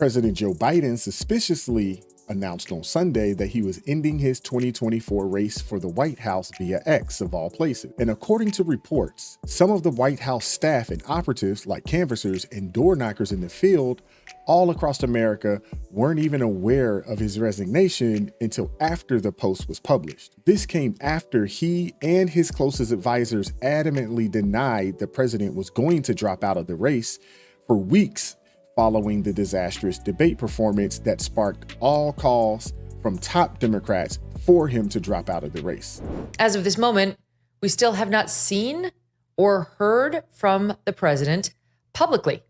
President Joe Biden suspiciously announced on Sunday that he was ending his 2024 race for the White House via X, of all places. And according to reports, some of the White House staff and operatives, like canvassers and door knockers in the field all across America, weren't even aware of his resignation until after the post was published. This came after he and his closest advisors adamantly denied the president was going to drop out of the race for weeks following the disastrous debate performance that sparked all calls from top Democrats for him to drop out of the race. As of this moment, we still have not seen or heard from the president publicly.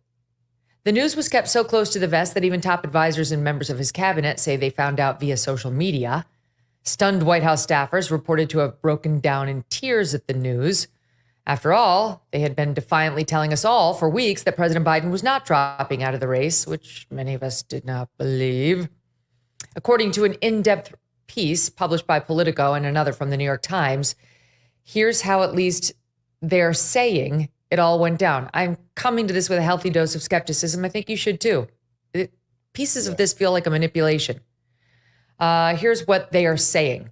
The news was kept so close to the vest that even top advisors and members of his cabinet say they found out via social media. Stunned White House staffers reported to have broken down in tears at the news. After all, they had been defiantly telling us all for weeks that President Biden was not dropping out of the race, which many of us did not believe. According to an in-depth piece published by Politico and another from the New York Times, here's how at least they're saying it all went down. I'm coming to this with a healthy dose of skepticism. I think you should too. Pieces of this feel like a manipulation. Here's what they are saying.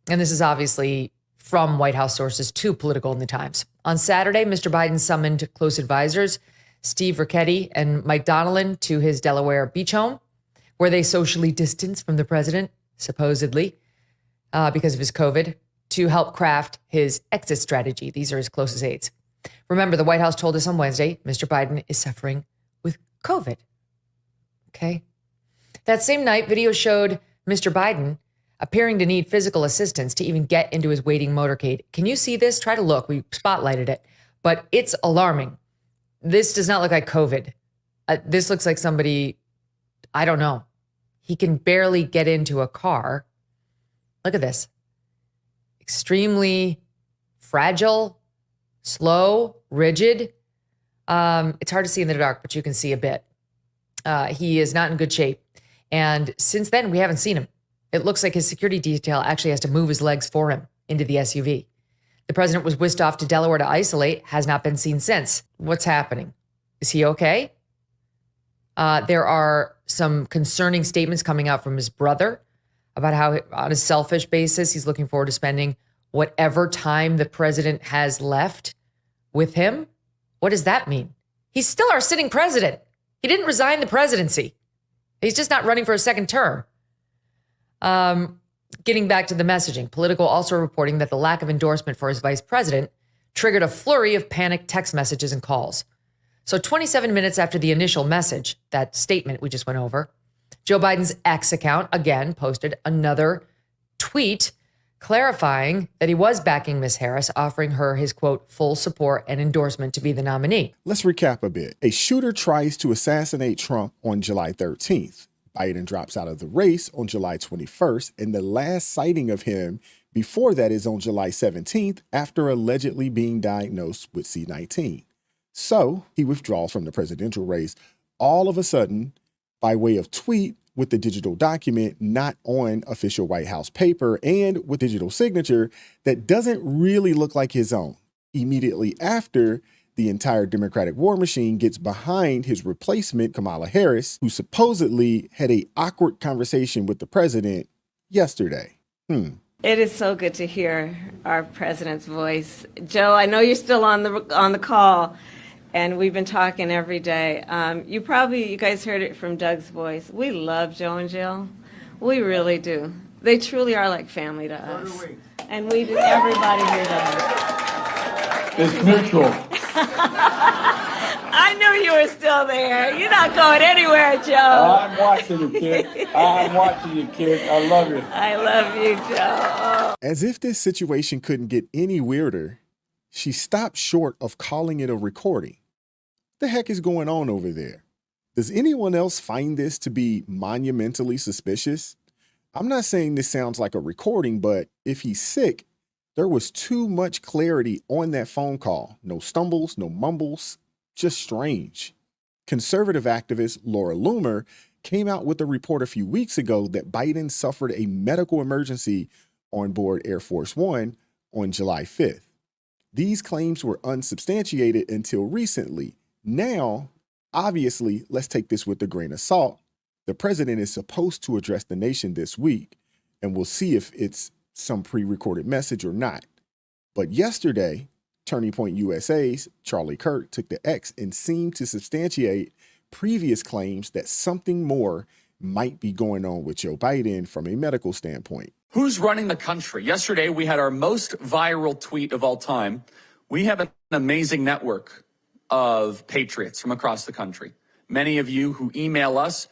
And this is obviously from White House sources to Politico in the Times. On Saturday, Mr. Biden summoned close advisors Steve Ricchetti and Mike Donnellan to his Delaware beach home, where they socially distanced from the president, supposedly, because of his COVID, to help craft his exit strategy. These are his closest aides. Remember, the White House told us on Wednesday, Mr. Biden is suffering with COVID. Okay. That same night, video showed Mr. Biden appearing to need physical assistance to even get into his waiting motorcade. Can you see this? Try to look. We spotlighted it, but it's alarming. This does not look like COVID. This looks like somebody, I don't know. He can barely get into a car. Look at this. Extremely fragile, slow, rigid. It's hard to see in the dark, but you can see a bit. He is not in good shape. And since then, we haven't seen him. It looks like his security detail actually has to move his legs for him into the SUV. The president was whisked off to Delaware to isolate, has not been seen since. What's happening? Is he okay? There are some concerning statements coming out from his brother about how, on a selfish basis, he's looking forward to spending whatever time the president has left with him. What does that mean? He's still our sitting president. He didn't resign the presidency. He's just not running for a second term. Getting back to the messaging, Politico also reporting that the lack of endorsement for his vice president triggered a flurry of panicked text messages and calls. So 27 minutes after the initial message, that statement we just went over, Joe Biden's X account again posted another tweet clarifying that he was backing Ms. Harris, offering her his, quote, full support and endorsement to be the nominee. Let's recap a bit. A shooter tries to assassinate Trump on July 13th. Biden drops out of the race on July 21st, and the last sighting of him before that is on July 17th after allegedly being diagnosed with C-19. So he withdraws from the presidential race all of a sudden by way of tweet with the digital document not on official White House paper and with digital signature that doesn't really look like his own. Immediately after, the entire Democratic war machine gets behind his replacement, Kamala Harris, who supposedly had an awkward conversation with the president yesterday. It is so good to hear our president's voice. Joe, I know you're still on the call, and we've been talking every day. You guys heard it from Doug's voice. We love Joe and Jill. We really do. They truly are like family to us. And we do, everybody here does. It's mutual. I knew you were still there. You're not going anywhere, Joe. I'm watching you, kid. I'm watching you, kid. I love you. I love you, Joe. As if this situation couldn't get any weirder, she stopped short of calling it a recording. The heck is going on over there? Does anyone else find this to be monumentally suspicious? I'm not saying this sounds like a recording, but if he's sick, there was too much clarity on that phone call. No stumbles, no mumbles, just strange. Conservative activist Laura Loomer came out with a report a few weeks ago that Biden suffered a medical emergency on board Air Force One on July 5th. These claims were unsubstantiated until recently. Now, Obviously, let's take this with a grain of salt. The president is supposed to address the nation this week, and we'll see if it's some pre-recorded message or not. But yesterday, Turning Point USA's Charlie Kirk took to X and seemed to substantiate previous claims that something more might be going on with Joe Biden from a medical standpoint. Who's running the country? Yesterday, we had our most viral tweet of all time. We have an amazing network of patriots from across the country. Many of you who email us,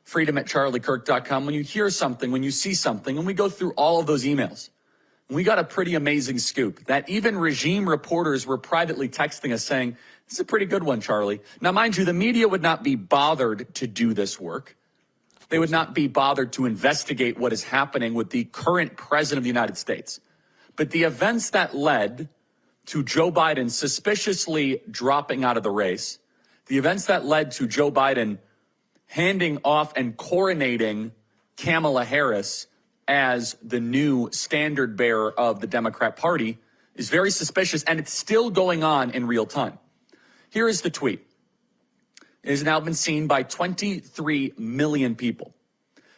freedom@charliekirk.com, when you hear something, when you see something, and we go through all of those emails. We got a pretty amazing scoop that even regime reporters were privately texting us saying, "This is a pretty good one, Charlie." Now, mind you, the media would not be bothered to do this work. They would not be bothered to investigate what is happening with the current president of the United States. But the events that led to Joe Biden suspiciously dropping out of the race, the events that led to Joe Biden handing off and coronating Kamala Harris as the new standard bearer of the Democrat Party is very suspicious, and it's still going on in real time. Here is the tweet. It has now been seen by 23 million people.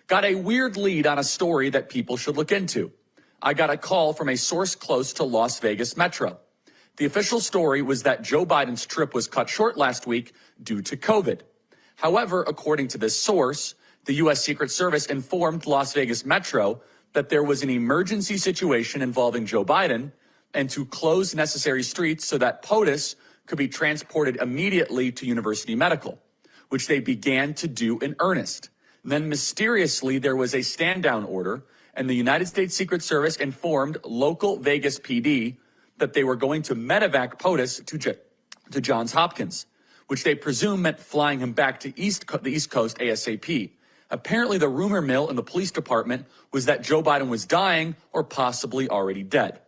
Got a weird lead on a story that people should look into. I got a call from a source close to Las Vegas Metro. The official story was that Joe Biden's trip was cut short last week due to COVID. However, according to this source, the U.S. Secret Service informed Las Vegas Metro that there was an emergency situation involving Joe Biden and to close necessary streets so that POTUS could be transported immediately to University Medical, which they began to do in earnest. Then mysteriously, there was a stand-down order, and the United States Secret Service informed local Vegas PD that they were going to medevac POTUS to Johns Hopkins, which they presume meant flying him back to the East Coast ASAP. Apparently, the rumor mill in the police department was that Joe Biden was dying or possibly already dead.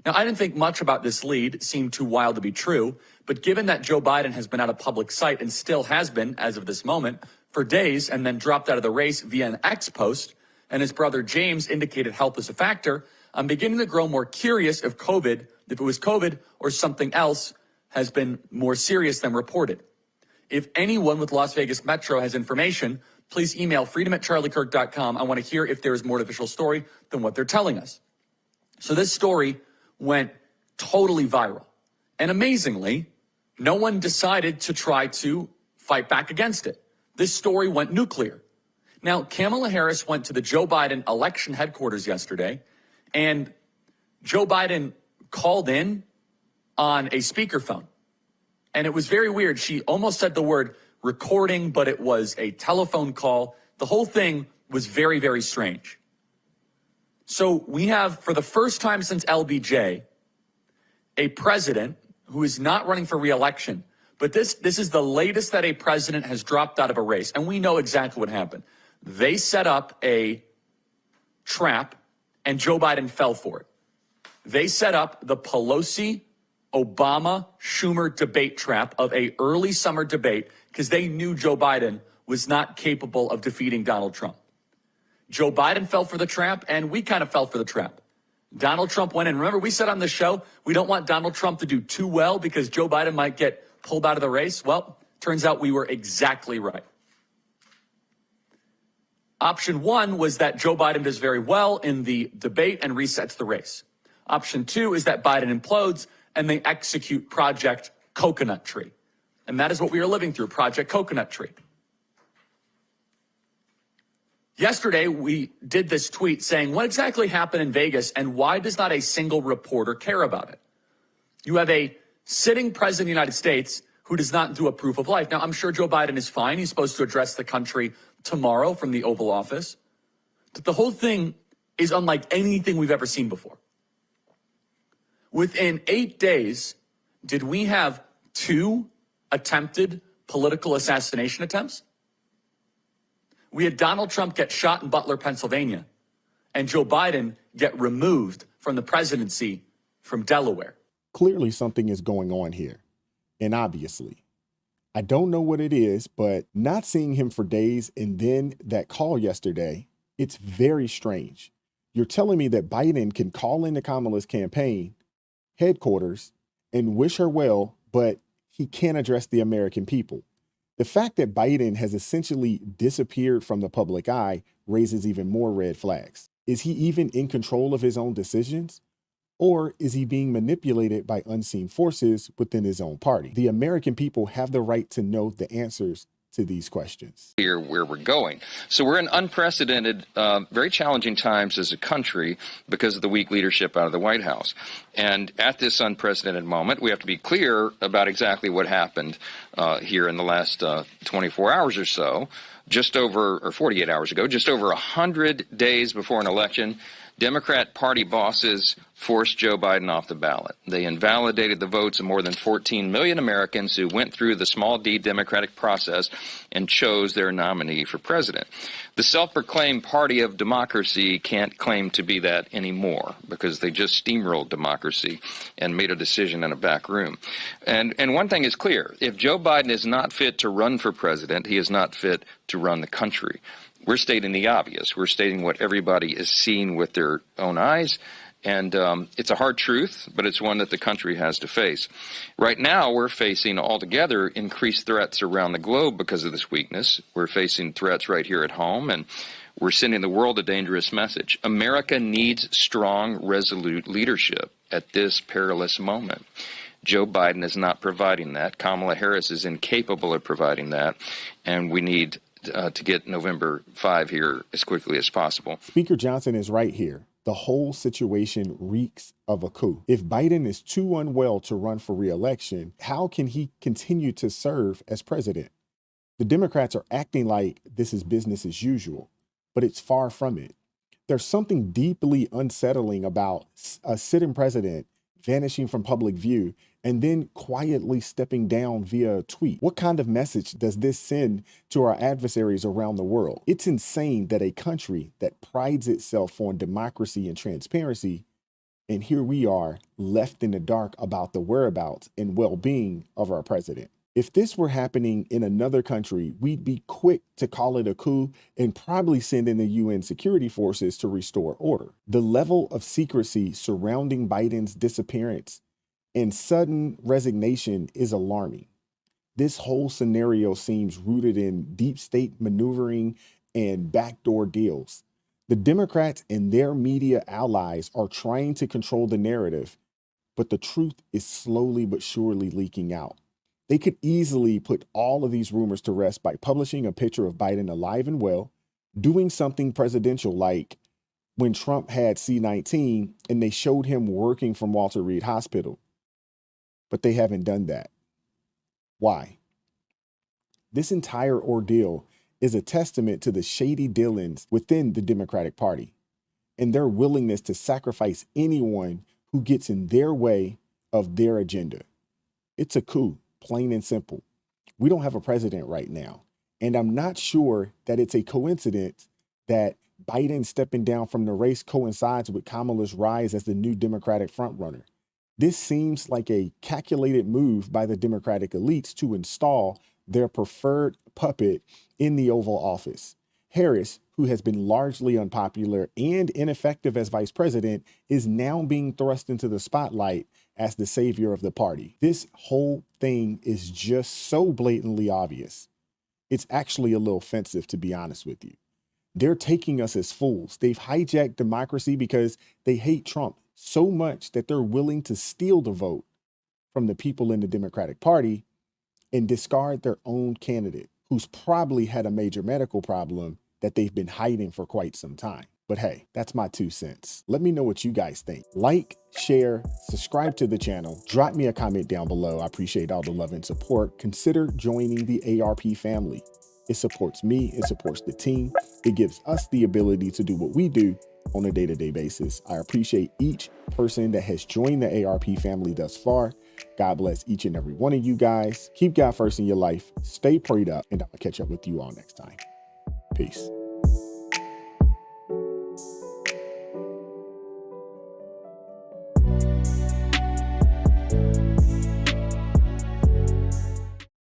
Now, I didn't think much about this lead. It seemed too wild to be true. But given that Joe Biden has been out of public sight and still has been, as of this moment, for days and then dropped out of the race via an X post, and his brother James indicated health as a factor, I'm beginning to grow more curious if it was COVID or something else has been more serious than reported. If anyone with Las Vegas Metro has information, please email freedom@charliekirk.com. I want to hear if there is more official story than what they're telling us. So this story went totally viral. And amazingly, no one decided to try to fight back against it. This story went nuclear. Now, Kamala Harris went to the Joe Biden election headquarters yesterday, and Joe Biden called in on a speakerphone. And it was very weird. She almost said the word recording, but it was a telephone call. The whole thing was very, very strange. So we have, for the first time since LBJ, a president who is not running for re-election. But this is the latest that a president has dropped out of a race. And we know exactly what happened. They set up a trap, and Joe Biden fell for it. They set up the Pelosi, Obama, Schumer debate trap of a early summer debate because they knew Joe Biden was not capable of defeating Donald Trump. Joe Biden fell for the trap, and we kind of fell for the trap. Donald Trump went in. Remember, we said on the show, we don't want Donald Trump to do too well because Joe Biden might get pulled out of the race. Well, turns out we were exactly right. Option one was that Joe Biden does very well in the debate and resets the race. Option two is that Biden implodes and they execute Project Coconut Tree. And that is what we are living through, Project Coconut Tree. Yesterday, we did this tweet saying, what exactly happened in Vegas and why does not a single reporter care about it? You have a sitting president of the United States who does not do a proof of life. Now, I'm sure Joe Biden is fine. He's supposed to address the country tomorrow from the Oval Office. But the whole thing is unlike anything we've ever seen before. Within 8 days, did we have 2 attempted political assassination attempts? We had Donald Trump get shot in Butler, Pennsylvania, and Joe Biden get removed from the presidency from Delaware. Clearly something is going on here. And obviously, I don't know what it is, but not seeing him for days and then that call yesterday, it's very strange. You're telling me that Biden can call into Kamala's campaign headquarters and wish her well, but he can't address the American people. The fact that Biden has essentially disappeared from the public eye raises even more red flags. Is he even in control of his own decisions? Or is he being manipulated by unseen forces within his own party? The American people have the right to know the answers to these questions. Here where we're going. So we're in unprecedented, very challenging times as a country because of the weak leadership out of the White House. And at this unprecedented moment, we have to be clear about exactly what happened here in the last 24 hours or so. Just over, or 48 hours ago, just over 100 days before an election, Democrat Party bosses forced Joe Biden off the ballot. They invalidated the votes of more than 14 million Americans who went through the small d democratic process and chose their nominee for president. The self-proclaimed party of democracy can't claim to be that anymore because they just steamrolled democracy and made a decision in a back room. And one thing is clear. If Joe Biden is not fit to run for president, he is not fit to run the country. We're stating the obvious. We're stating what everybody is seeing with their own eyes. And it's a hard truth, but it's one that the country has to face. Right now, we're facing altogether increased threats around the globe because of this weakness. We're facing threats right here at home, and we're sending the world a dangerous message. America needs strong, resolute leadership at this perilous moment. Joe Biden is not providing that. Kamala Harris is incapable of providing that, and we need to get November 5 here as quickly as possible. Speaker Johnson is right here. The whole situation reeks of a coup. If Biden is too unwell to run for re-election, how can he continue to serve as president? The Democrats are acting like this is business as usual, but it's far from it. There's something deeply unsettling about a sitting president vanishing from public view and then quietly stepping down via a tweet. What kind of message does this send to our adversaries around the world? It's insane that a country that prides itself on democracy and transparency, and here we are left in the dark about the whereabouts and well-being of our president. If this were happening in another country, we'd be quick to call it a coup and probably send in the UN security forces to restore order. The level of secrecy surrounding Biden's disappearance and sudden resignation is alarming. This whole scenario seems rooted in deep state maneuvering and backdoor deals. The Democrats and their media allies are trying to control the narrative, but the truth is slowly but surely leaking out. They could easily put all of these rumors to rest by publishing a picture of Biden alive and well, doing something presidential like when Trump had C-19 and they showed him working from Walter Reed Hospital. But they haven't done that. Why? This entire ordeal is a testament to the shady dealings within the Democratic Party and their willingness to sacrifice anyone who gets in their way of their agenda. It's a coup, plain and simple. We don't have a president right now. And I'm not sure that it's a coincidence that Biden stepping down from the race coincides with Kamala's rise as the new Democratic frontrunner. This seems like a calculated move by the Democratic elites to install their preferred puppet in the Oval Office. Harris, who has been largely unpopular and ineffective as vice president, is now being thrust into the spotlight as the savior of the party. This whole thing is just so blatantly obvious. It's actually a little offensive, to be honest with you. They're taking us as fools. They've hijacked democracy because they hate Trump so much that they're willing to steal the vote from the people in the Democratic Party and discard their own candidate, who's probably had a major medical problem that they've been hiding for quite some time. But hey, that's my 2 cents. Let me know what you guys think. Like, share, subscribe to the channel, drop me a comment down below. I appreciate all the love and support. Consider joining the ARP family. It supports me, it supports the team. It gives us the ability to do what we do on a day-to-day basis. I appreciate each person that has joined the ARP family thus far. God bless each and every one of you guys. Keep God first in your life. Stay prayed up, and I'll catch up with you all next time. Peace.